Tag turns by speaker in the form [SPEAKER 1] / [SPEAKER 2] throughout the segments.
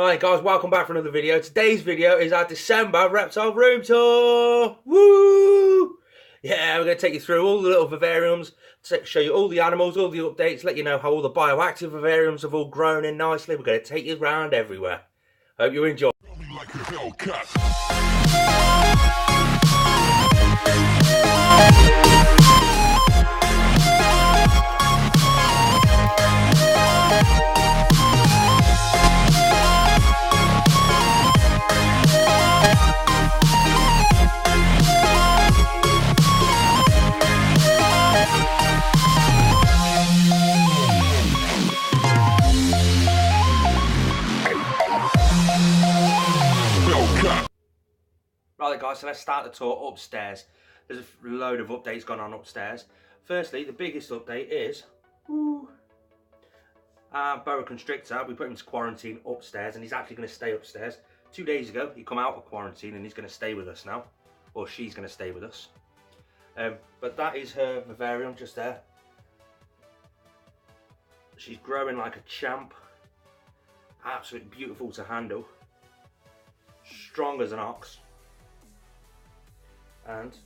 [SPEAKER 1] Alright guys, welcome back for another video. Today's video is our December reptile room tour. Woo! Yeah, we're going to take you through all the little vivariums, show you all the animals, all the updates, let you know how all the bioactive vivariums have all grown in nicely. We're going to take you around everywhere. Hope you enjoy. Right guys, so let's start the tour upstairs. There's a load of updates going on upstairs. Firstly, the biggest update is our boa constrictor. We put him to quarantine upstairs and he's actually going to stay upstairs. 2 days ago he come out of quarantine and he's going to stay with us now, or she's going to stay with us. But that is her vivarium just there. She's growing like a champ. Absolutely beautiful to handle. Strong as an ox. And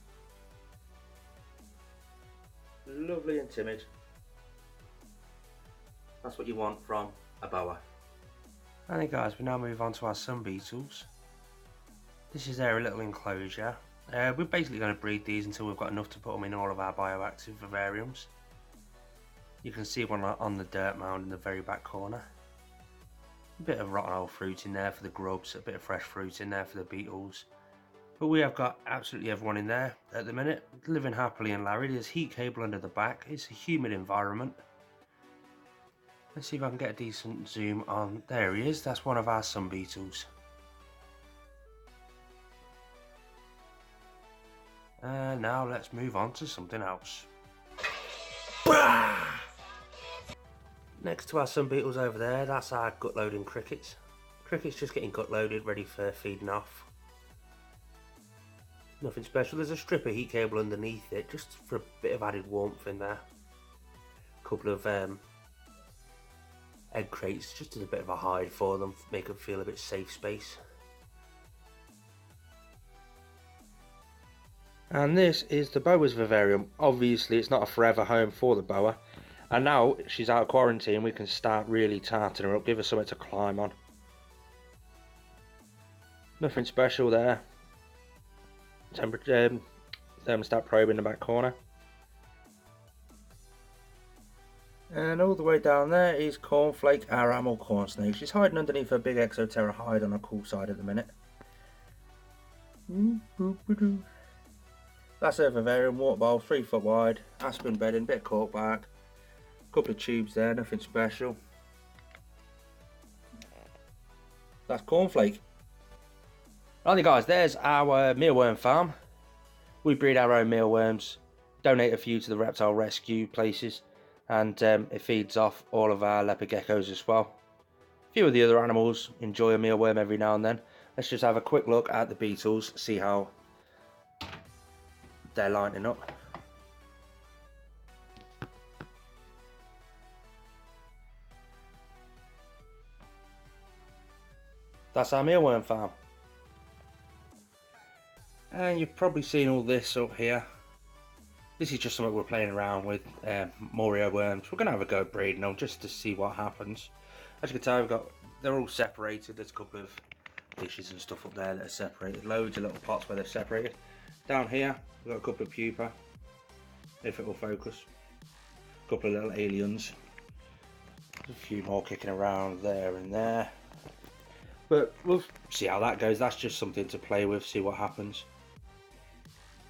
[SPEAKER 1] lovely and timid. That's what you want from a boa. Alright guys, we now move on to our sun beetles. This is their little enclosure. We're basically going to breed these until we've got enough to put them in all of our bioactive vivariums. You can see one on the dirt mound in the very back corner. A bit of rotten old fruit in there for the grubs, a bit of fresh fruit in there for the beetles. But we have got absolutely everyone in there at the minute, living happily and larry. There's heat cable under the back. It's a humid environment. Let's see if I can get a decent zoom on. There he is. That's one of our sun beetles. And now let's move on to something else. Next to our sun beetles over there, that's our gut loading crickets. Crickets just getting gut loaded, ready for feeding off. Nothing special. There's a strip of heat cable underneath it just for a bit of added warmth in there. A couple of egg crates just as a bit of a hide for them, make them feel a bit safe space. And this is the boa's vivarium. Obviously it's not a forever home for the boa, and now she's out of quarantine we can start really tarting her up, give her something to climb on. Nothing special there. Temperature thermostat probe in the back corner, and all the way down there is Cornflake, our amel corn snake. She's hiding underneath her big Exoterra hide on her cool side at the minute. That's her vivarium, water bowl, 3 foot wide, aspen bedding, bit of cork bark, couple of tubes there, nothing special. That's Cornflake. Right guys, there's our mealworm farm. We breed our own mealworms, donate a few to the reptile rescue places, and it feeds off all of our leopard geckos as well. A few of the other animals enjoy a mealworm every now and then. Let's just have a quick look at the beetles, see how they're lining up. That's our mealworm farm. And you've probably seen all this up here. This is just something we're playing around with, Morio worms. We're going to have a go breeding them just to see what happens. As you can tell, they're all separated. There's a couple of dishes and stuff up there that are separated. Loads of little pots where they're separated. Down here, we've got a couple of pupa, if it will focus. A couple of little aliens. There's a few more kicking around there and there. But we'll see how that goes. That's just something to play with, see what happens.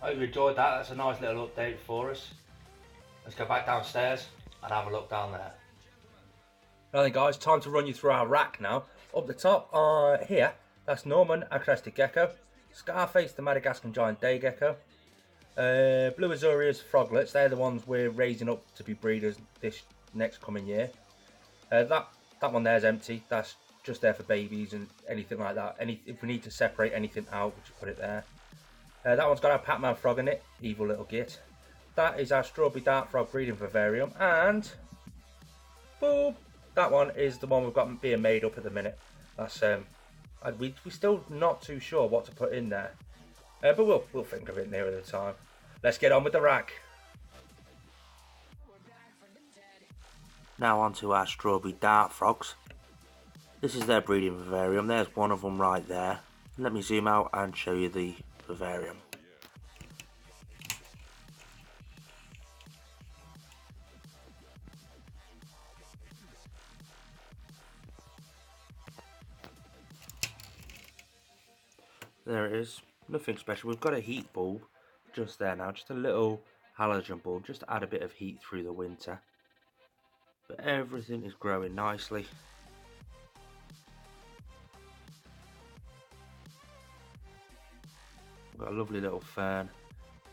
[SPEAKER 1] I hope you enjoyed that. That's a nice little update for us. Let's go back downstairs and have a look down there. Right then guys, time to run you through our rack now. Up the top here, that's Norman, our crested gecko. Scarface, the Madagascar giant day gecko. Blue Azuria's froglets, they're the ones we're raising up to be breeders this next coming year. That one there's empty. That's just there for babies and anything like that. If we need to separate anything out, we just put it there. That one's got our Pac-Man frog in it, evil little git. That is our strawberry dart frog breeding vivarium, and boom, that one is the one we've got being made up at the minute. That's we're still not too sure what to put in there, but we'll think of it nearer the time. Let's get on with the rack. Now on to our strawberry dart frogs. This is their breeding vivarium. There's one of them right there. Let me zoom out and show you the vivarium. There it is. Nothing special. We've got a heat bulb just there now. Just a little halogen bulb just to add a bit of heat through the winter. But everything is growing nicely. We've got a lovely little fern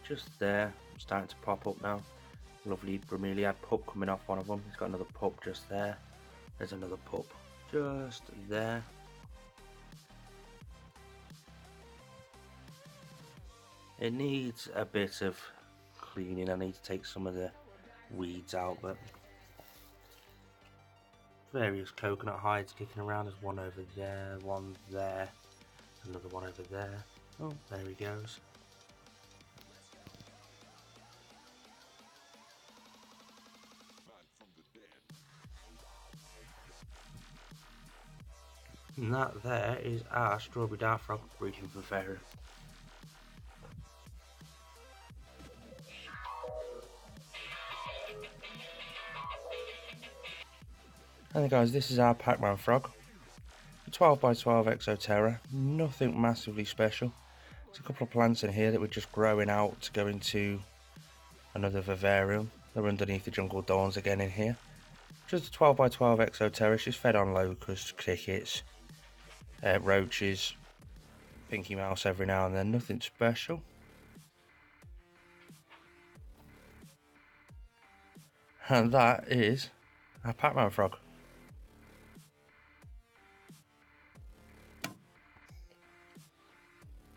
[SPEAKER 1] just there, starting to pop up now. Lovely bromeliad pup coming off one of them. He's got another pup just there. There's another pup just there. It needs a bit of cleaning. I need to take some of the weeds out, but various coconut hides kicking around. There's one over there, one there, another one over there. Oh, there he goes. And that there is our strawberry dart frog breeding vivarium. And guys, this is our Pac-Man frog. 12x12 Exoterra, nothing massively special. There's a couple of plants in here that were just growing out to go into another vivarium. They're underneath the jungle dawns again in here. Just a 12x12 Exoterra, she's fed on locusts, crickets, roaches, pinky mouse every now and then, nothing special. And that is our Pac-Man frog.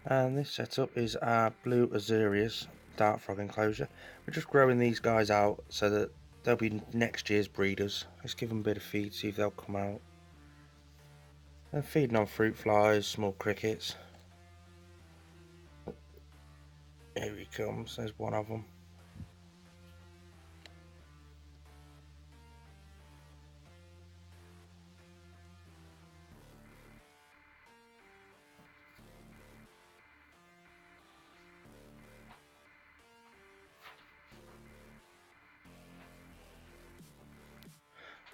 [SPEAKER 1] And this setup is our blue Azurius dart frog enclosure. We're just growing these guys out so that they'll be next year's breeders. Let's give them a bit of feed, see if they'll come out. And feeding on fruit flies, small crickets. Here he comes, there's one of them.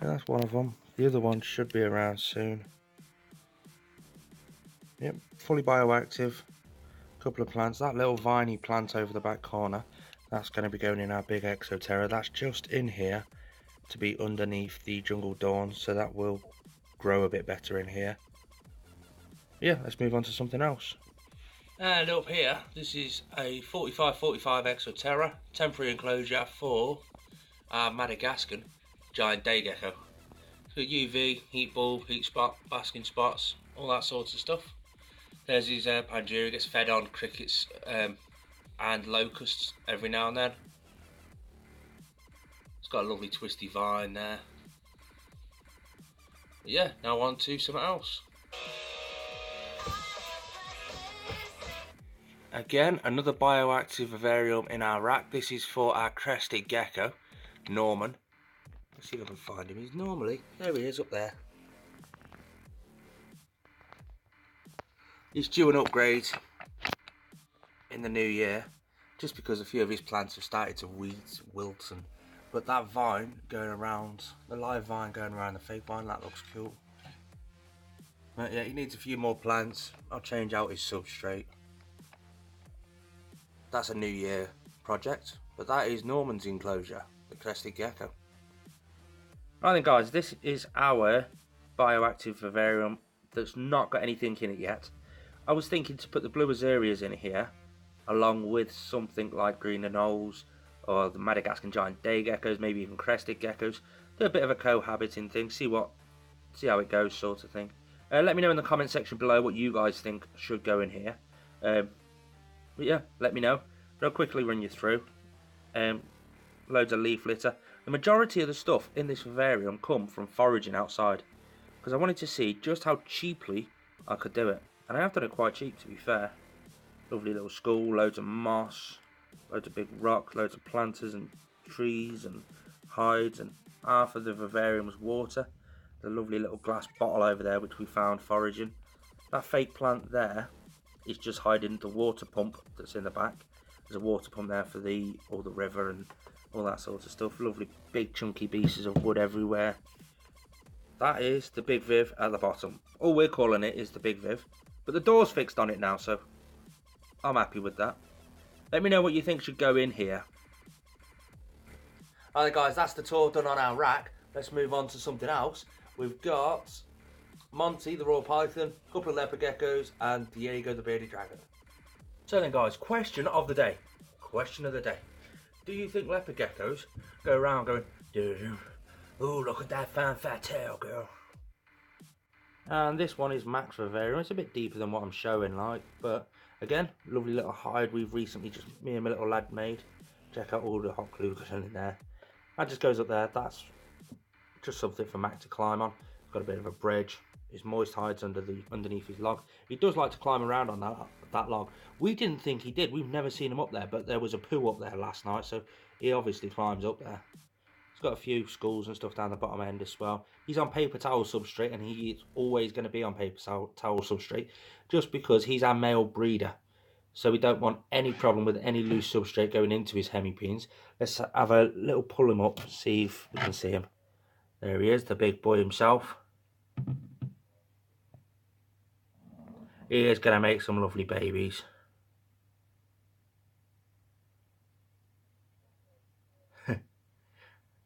[SPEAKER 1] And that's one of them. The other one should be around soon. Yep, fully bioactive. Couple of plants. That little viney plant over the back corner, that's going to be going in our big Exoterra. That's just in here to be underneath the jungle dawn, so that will grow a bit better in here. Yeah, let's move on to something else. And up here, this is a 45-45 Exoterra temporary enclosure for our Madagascan giant day gecko. So UV, heat bulb, heat spot, basking spots, all that sorts of stuff. There's his Pangea, gets fed on crickets and locusts every now and then. It's got a lovely twisty vine there. But yeah, now on to something else. Again, another bioactive vivarium in our rack. This is for our crested gecko, Norman. Let's see if I can find him. He's normally, there he is up there. He's due an upgrade in the new year, just because a few of his plants have started to wilt, but that vine going around, the live vine going around the fake vine, that looks cool. But yeah, he needs a few more plants. I'll change out his substrate. That's a new year project, but that is Norman's enclosure, the crested gecko. Right then guys, this is our bioactive vivarium that's not got anything in it yet. I was thinking to put the blue azaleas in here, along with something like green anoles, or the Madagascan giant day geckos, maybe even crested geckos. Do a bit of a cohabiting thing, see how it goes, sort of thing. Let me know in the comment section below what you guys think should go in here. But yeah, let me know. I'll quickly run you through. Loads of leaf litter. The majority of the stuff in this vivarium come from foraging outside. because I wanted to see just how cheaply I could do it. And I have done it quite cheap, to be fair. Lovely little school, loads of moss, loads of big rocks, loads of planters and trees and hides, and half of the vivarium was water. The lovely little glass bottle over there which we found foraging. That fake plant there is just hiding the water pump that's in the back. There's a water pump there for all the river and all that sort of stuff. Lovely big chunky pieces of wood everywhere. That is the big Viv at the bottom. All we're calling it is the big Viv, but the door's fixed on it now, so I'm happy with that. Let me know what you think should go in here. Alright guys, that's the tour done on our rack. Let's move on to something else. We've got Monty, the Royal Python, a couple of leopard geckos, and Diego, the bearded dragon. So then guys, question of the day. Question of the day. Do you think leopard geckos go around going, oh, look at that fine fat tail, girl? And this one is Max Vivarium. It's a bit deeper than what I'm showing, like, but again, lovely little hide we've recently just, me and my little lad made. Check out all the hot glue in there. That just goes up there. That's just something for Max to climb on. Got a bit of a bridge. His moist hides underneath his log. He does like to climb around on that log. We didn't think he did. We've never seen him up there, but there was a poo up there last night, so he obviously climbs up there. He's got a few skulls and stuff down the bottom end as well. He's on paper towel substrate, and he is always going to be on paper towel substrate, just because he's our male breeder. So we don't want any problem with any loose substrate going into his hemipenes. Let's have a little pull him up, see if we can see him. There he is, the big boy himself. He is going to make some lovely babies.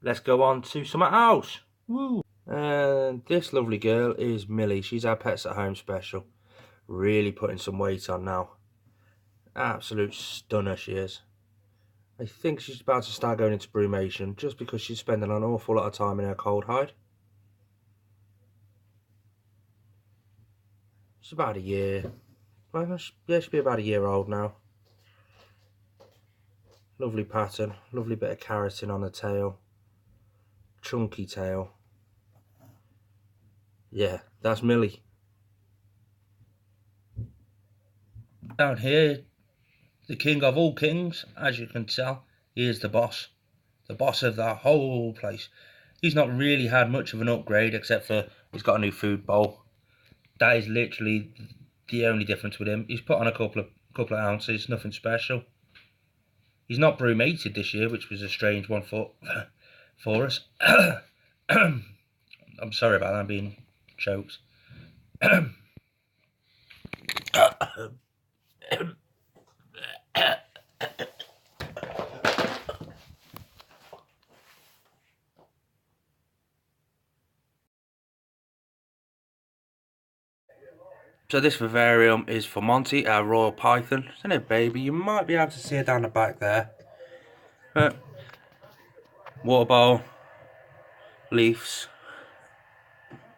[SPEAKER 1] Let's go on to something else. Woo! And this lovely girl is Millie. She's our Pets at Home special. Really putting some weight on now. Absolute stunner she is. I think she's about to start going into brumation just because she's spending an awful lot of time in her cold hide. She's about a year. Well, yeah, she'll be about a year old now. Lovely pattern. Lovely bit of keratin on the tail. Chunky tail. Yeah, that's Millie. Down here, the king of all kings, as you can tell, he is the boss of the whole place. He's not really had much of an upgrade, except for he's got a new food bowl. That is literally the only difference with him. He's put on a couple of ounces, nothing special. He's not brumated this year, which was a strange one for us. I'm sorry about that, I'm being choked. So this vivarium is for Monty, our Royal Python. Isn't it, baby? You might be able to see it down the back there. Water bowl, leaves,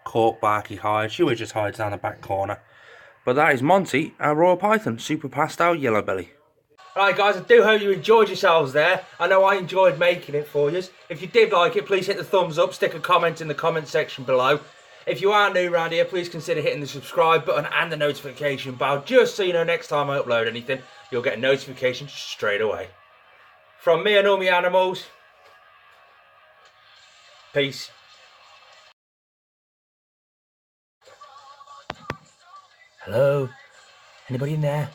[SPEAKER 1] cork barky hide. She always just hides down the back corner. But that is Monty, our Royal Python, super pastel yellow belly. Alright guys, I do hope you enjoyed yourselves there. I know I enjoyed making it for you. If you did like it, please hit the thumbs up, stick a comment in the comment section below. If you are new around here, please consider hitting the subscribe button and the notification bell, just so you know next time I upload anything, you'll get a notification straight away. From me and all my animals, peace. Hello? Anybody in there?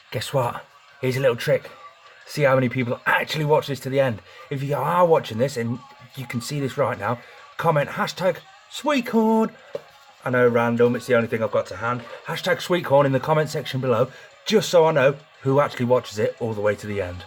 [SPEAKER 1] Guess what? Here's a little trick. See how many people actually watch this to the end. If you are watching this, and you can see this right now, comment hashtag sweetcorn. I know, random, it's the only thing I've got to hand. Hashtag sweetcorn in the comment section below, just so I know who actually watches it all the way to the end.